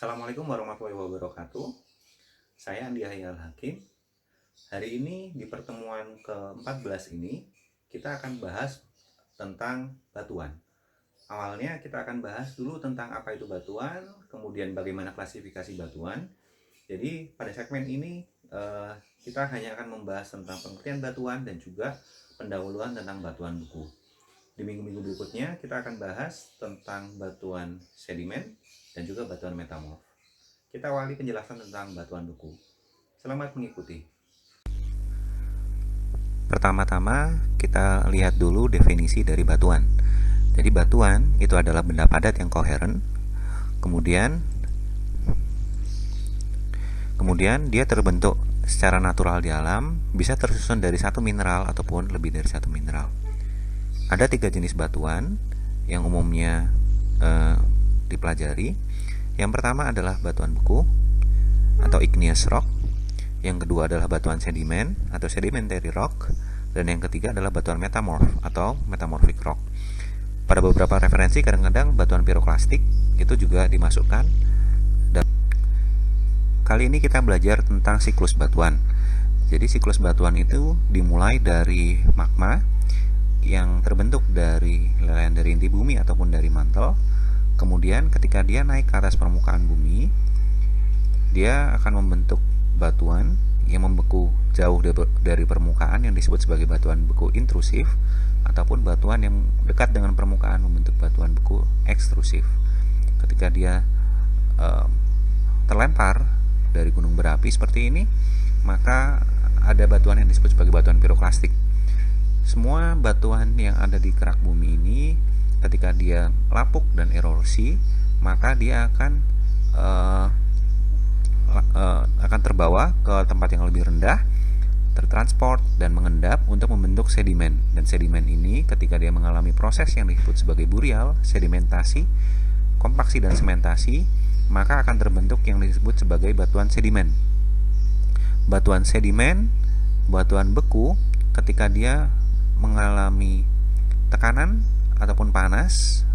Assalamualaikum warahmatullahi wabarakatuh. Saya Andi Hayal Hakim. Hari ini di pertemuan ke-14 ini kita akan bahas tentang batuan. Awalnya kita akan bahas dulu tentang apa itu batuan, kemudian bagaimana klasifikasi batuan. Jadi pada segmen ini kita hanya akan membahas tentang pengertian batuan dan juga pendahuluan tentang batuan beku. Di minggu-minggu berikutnya kita akan bahas tentang batuan sedimen dan juga batuan metamorf. Kita awali penjelasan tentang batuan beku. Selamat mengikuti. Pertama-tama kita lihat dulu definisi dari batuan. Jadi batuan itu adalah benda padat yang koheren. Kemudian dia terbentuk secara natural di alam, bisa tersusun dari satu mineral ataupun lebih dari satu mineral. Ada 3 jenis batuan yang umumnya dipelajari. Yang pertama adalah batuan beku atau igneous rock. Yang kedua adalah batuan sedimen atau sedimentary rock. Dan yang ketiga adalah batuan metamorf atau metamorphic rock. Pada beberapa referensi kadang-kadang batuan piroklastik itu juga dimasukkan. Dan kali ini kita belajar tentang siklus batuan. Jadi siklus batuan itu dimulai dari magma yang terbentuk dari lelehan dari inti bumi ataupun dari mantel. Kemudian ketika dia naik ke atas permukaan bumi, dia akan membentuk batuan yang membeku jauh dari permukaan yang disebut sebagai batuan beku intrusif, ataupun batuan yang dekat dengan permukaan membentuk batuan beku ekstrusif. Ketika dia terlempar dari gunung berapi seperti ini, maka ada batuan yang disebut sebagai batuan piroklastik. Semua batuan yang ada di kerak bumi ini ketika dia lapuk dan erosi, maka dia akan terbawa ke tempat yang lebih rendah, tertransport dan mengendap untuk membentuk sedimen. Dan sedimen ini ketika dia mengalami proses yang disebut sebagai burial, sedimentasi, kompaksi dan sementasi, maka akan terbentuk yang disebut sebagai batuan sedimen. Batuan sedimen, batuan beku, ketika dia mengalami tekanan ataupun panas,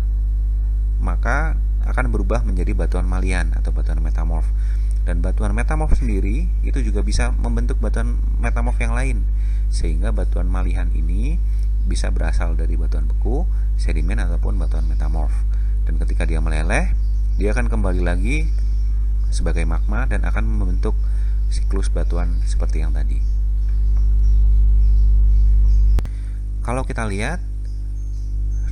maka akan berubah menjadi batuan malian atau batuan metamorf. Dan batuan metamorf sendiri itu juga bisa membentuk batuan metamorf yang lain, sehingga batuan malihan ini bisa berasal dari batuan beku, sedimen ataupun batuan metamorf. Dan ketika dia meleleh, dia akan kembali lagi sebagai magma dan akan membentuk siklus batuan seperti yang tadi. Kalau kita lihat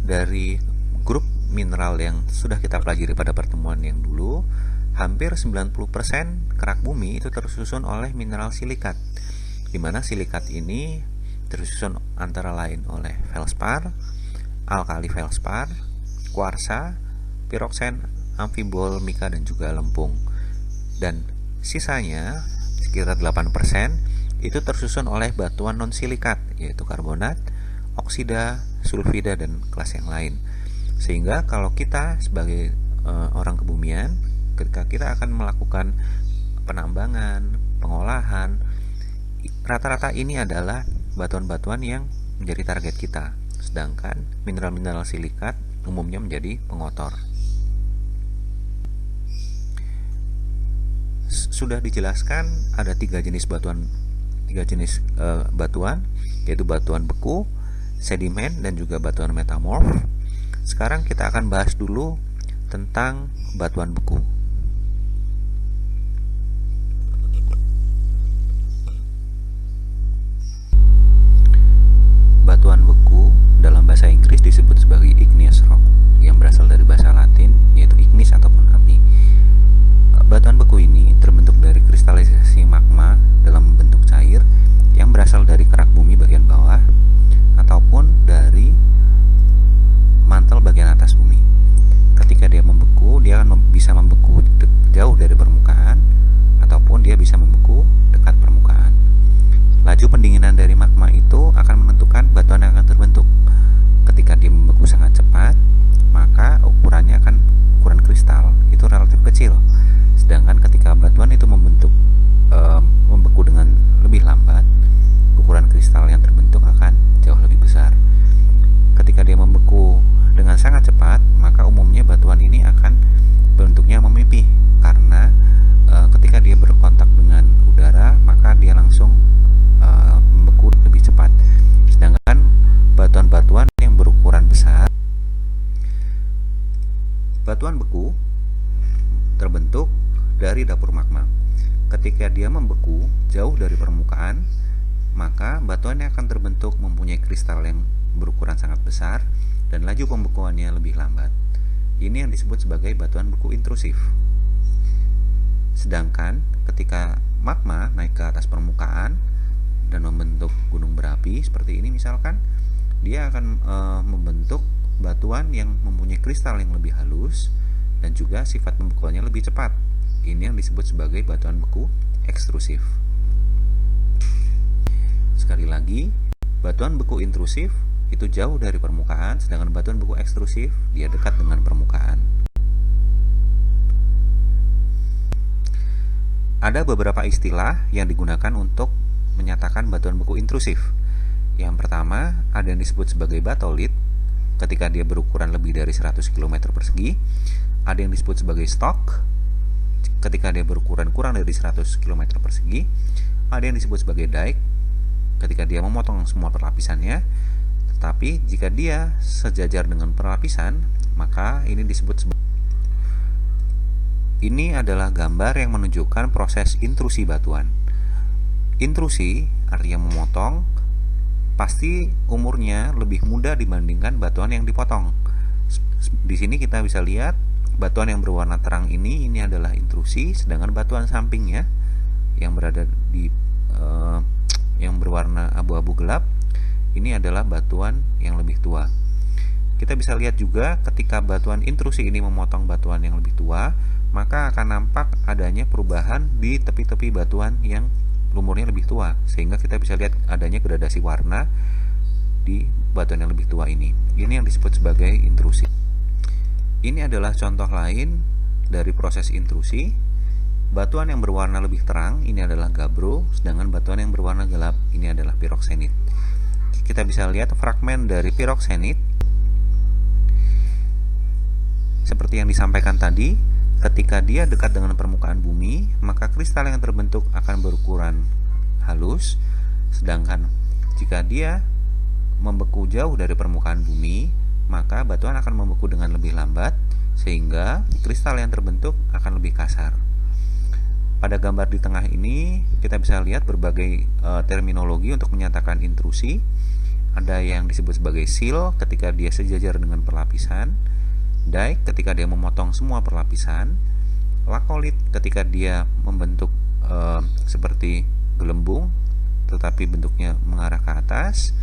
dari grup mineral yang sudah kita pelajari pada pertemuan yang dulu, hampir 90% kerak bumi itu tersusun oleh mineral silikat, di mana silikat ini tersusun antara lain oleh felspar, alkali felspar, kuarsa, piroksen, amfibol, mika dan juga lempung. Dan sisanya sekitar 8% itu tersusun oleh batuan non silikat, yaitu karbonat, oksida, sulfida dan kelas yang lain. Sehingga kalau kita sebagai orang kebumian, ketika kita akan melakukan penambangan, pengolahan, rata-rata ini adalah batuan-batuan yang menjadi target kita. Sedangkan mineral-mineral silikat umumnya menjadi pengotor. Sudah dijelaskan ada 3 jenis batuan, yaitu batuan beku, sedimen dan juga batuan metamorf. Sekarang kita akan bahas dulu tentang batuan beku. Batuan beku dalam bahasa Inggris disebut sebagai igneous rock, yang berasal dari bahasa Latin yaitu ignis ataupun api. Batuan beku ini terbentuk dari kristalisasi magma dalam bentuk cair yang berasal dari kerak bumi bagian bawah ataupun dari mantel bagian atas bumi. Ketika dia membeku, dia akan bisa membeku jauh dari permukaan ataupun dia bisa membeku dekat permukaan. Laju pendinginan dari magma itu akan menentukan batuan yang akan terbentuk. Ketika dia membeku sangat cepat, maka ukurannya akan ukuran kristal itu relatif kecil. Sedangkan ketika batuan itu membeku dengan lebih lambat, ukuran kristal yang terbentuk akan jauh lebih besar. Ketika dia membeku dengan sangat cepat, maka umumnya batuan ini akan bentuknya memipih karena terbentuk dari dapur magma. Ketika dia membeku jauh dari permukaan, maka batuan yang akan terbentuk mempunyai kristal yang berukuran sangat besar dan laju pembekuannya lebih lambat. Ini yang disebut sebagai batuan beku intrusif. Sedangkan ketika magma naik ke atas permukaan dan membentuk gunung berapi seperti ini misalkan, dia akan membentuk batuan yang mempunyai kristal yang lebih halus dan juga sifat pembekuannya lebih cepat. Ini yang disebut sebagai batuan beku ekstrusif. Sekali lagi, batuan beku intrusif itu jauh dari permukaan, sedangkan batuan beku ekstrusif dia dekat dengan permukaan. Ada beberapa istilah yang digunakan untuk menyatakan batuan beku intrusif. Yang pertama, ada yang disebut sebagai batolit ketika dia berukuran lebih dari 100 km persegi. Ada yang disebut sebagai stok ketika dia berukuran kurang dari 100 km persegi. Ada yang disebut sebagai dike ketika dia memotong semua perlapisannya. Tetapi jika dia sejajar dengan perlapisan, maka ini disebut sebagai. Ini adalah gambar yang menunjukkan proses intrusi batuan. Intrusi artinya memotong, pasti umurnya lebih muda dibandingkan batuan yang dipotong. Di sini kita bisa lihat batuan yang berwarna terang ini adalah intrusi, sedangkan batuan sampingnya yang berada di yang berwarna abu-abu gelap ini adalah batuan yang lebih tua. Kita bisa lihat juga ketika batuan intrusi ini memotong batuan yang lebih tua, maka akan nampak adanya perubahan di tepi-tepi batuan yang umurnya lebih tua, sehingga kita bisa lihat adanya gradasi warna di batuan yang lebih tua ini. Ini yang disebut sebagai intrusi. Ini adalah contoh lain dari proses intrusi. Batuan yang berwarna lebih terang ini adalah gabbro, sedangkan batuan yang berwarna gelap ini adalah piroksenit. Kita bisa lihat fragmen dari piroksenit seperti yang disampaikan tadi. Ketika dia dekat dengan permukaan bumi, maka kristal yang terbentuk akan berukuran halus, sedangkan jika dia membeku jauh dari permukaan bumi, maka batuan akan membeku dengan lebih lambat, sehingga kristal yang terbentuk akan lebih kasar. Pada gambar di tengah ini, kita bisa lihat berbagai terminologi untuk menyatakan intrusi. Ada yang disebut sebagai seal ketika dia sejajar dengan perlapisan, dike ketika dia memotong semua perlapisan, lakolit ketika dia membentuk seperti gelembung tetapi bentuknya mengarah ke atas,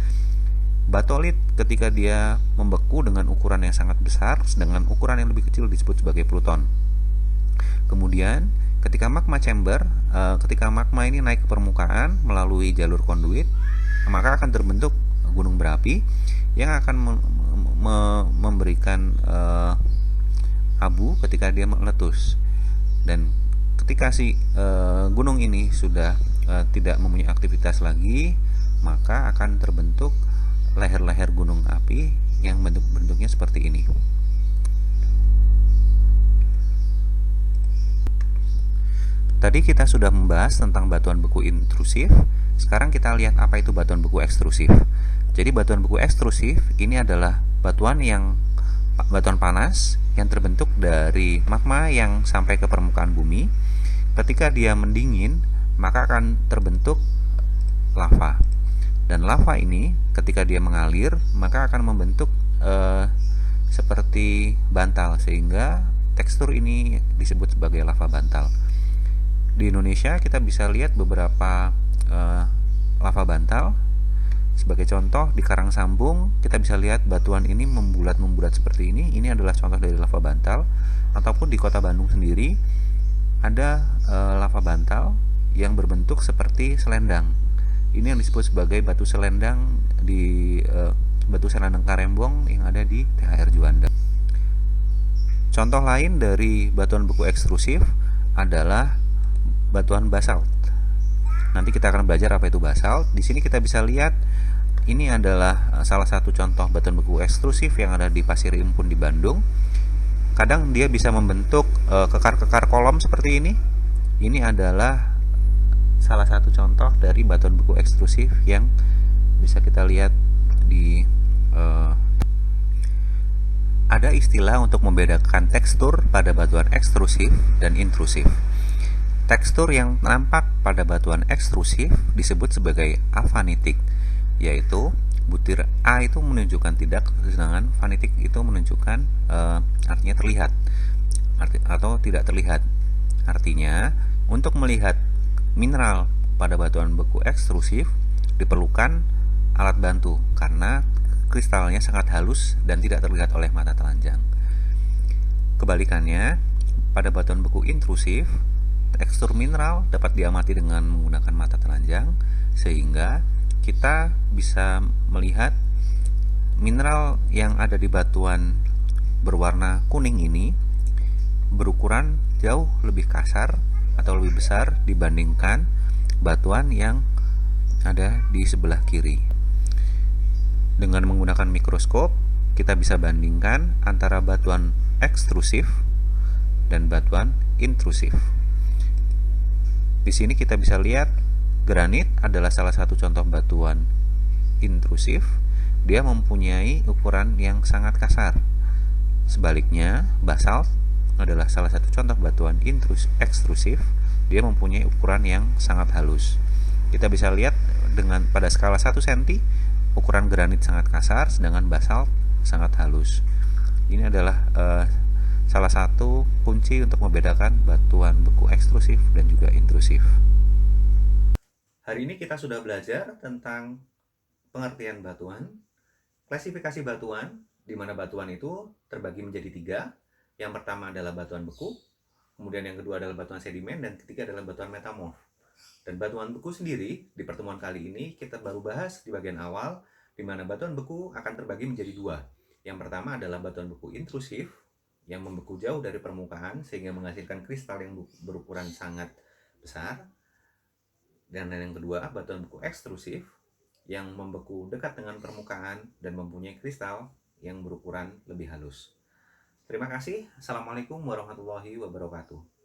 batolit ketika dia membeku dengan ukuran yang sangat besar, sedangkan ukuran yang lebih kecil disebut sebagai pluton. Kemudian ketika magma chamber, ketika magma ini naik ke permukaan melalui jalur konduit, maka akan terbentuk gunung berapi yang akan memberikan abu ketika dia meletus. Dan ketika si gunung ini sudah tidak mempunyai aktivitas lagi, maka akan terbentuk leher-leher gunung api yang bentuknya seperti ini. Tadi kita sudah membahas tentang batuan beku intrusif. Sekarang kita lihat apa itu batuan beku ekstrusif. Jadi batuan beku ekstrusif ini adalah batuan panas yang terbentuk dari magma yang sampai ke permukaan bumi. Ketika dia mendingin, maka akan terbentuk lava. Dan lava ini ketika dia mengalir, maka akan membentuk seperti bantal, sehingga tekstur ini disebut sebagai lava bantal. Di Indonesia kita bisa lihat beberapa lava bantal. Sebagai contoh, di Karangsambung kita bisa lihat batuan ini membulat-membulat seperti ini. Ini adalah contoh dari lava bantal. Ataupun di Kota Bandung sendiri ada lava bantal yang berbentuk seperti selendang. Ini yang disebut sebagai batu selendang di batu selendang Karembong yang ada di THR Juanda. Contoh lain dari batuan beku ekstrusif adalah batuan basalt. Nanti kita akan belajar apa itu basalt. Di sini kita bisa lihat ini adalah salah satu contoh batuan beku ekstrusif yang ada di Pasir Impun di Bandung. Kadang dia bisa membentuk kekar-kekar kolom seperti ini. Ini adalah salah satu contoh dari batuan beku ekstrusif yang bisa kita lihat di ada istilah untuk membedakan tekstur pada batuan ekstrusif dan intrusif. Tekstur yang nampak pada batuan ekstrusif disebut sebagai afanitik, yaitu butir A itu menunjukkan tidak, sedangkan fanitik itu menunjukkan artinya terlihat atau tidak terlihat. Artinya, untuk melihat mineral pada batuan beku ekstrusif diperlukan alat bantu karena kristalnya sangat halus dan tidak terlihat oleh mata telanjang. Kebalikannya, pada batuan beku intrusif, tekstur mineral dapat diamati dengan menggunakan mata telanjang, sehingga kita bisa melihat mineral yang ada di batuan berwarna kuning ini berukuran jauh lebih kasar atau lebih besar dibandingkan batuan yang ada di sebelah kiri. Dengan menggunakan mikroskop, kita bisa bandingkan antara batuan ekstrusif dan batuan intrusif. Di sini kita bisa lihat granit adalah salah satu contoh batuan intrusif. Dia mempunyai ukuran yang sangat kasar. Sebaliknya, basalt adalah salah satu contoh batuan ekstrusif. Dia mempunyai ukuran yang sangat halus. Kita bisa lihat dengan pada skala 1 cm, ukuran granit sangat kasar, sedangkan basalt sangat halus. Ini adalah salah satu kunci untuk membedakan batuan beku ekstrusif dan juga intrusif. Hari ini kita sudah belajar tentang pengertian batuan, klasifikasi batuan, di mana batuan itu terbagi menjadi 3. Yang pertama adalah batuan beku, kemudian yang kedua adalah batuan sedimen, dan ketiga adalah batuan metamorf. Dan batuan beku sendiri, di pertemuan kali ini kita baru bahas di bagian awal, di mana batuan beku akan terbagi menjadi 2. Yang pertama adalah batuan beku intrusif, yang membeku jauh dari permukaan sehingga menghasilkan kristal yang berukuran sangat besar. Dan yang kedua, batuan beku ekstrusif, yang membeku dekat dengan permukaan dan mempunyai kristal yang berukuran lebih halus. Terima kasih. Assalamualaikum warahmatullahi wabarakatuh.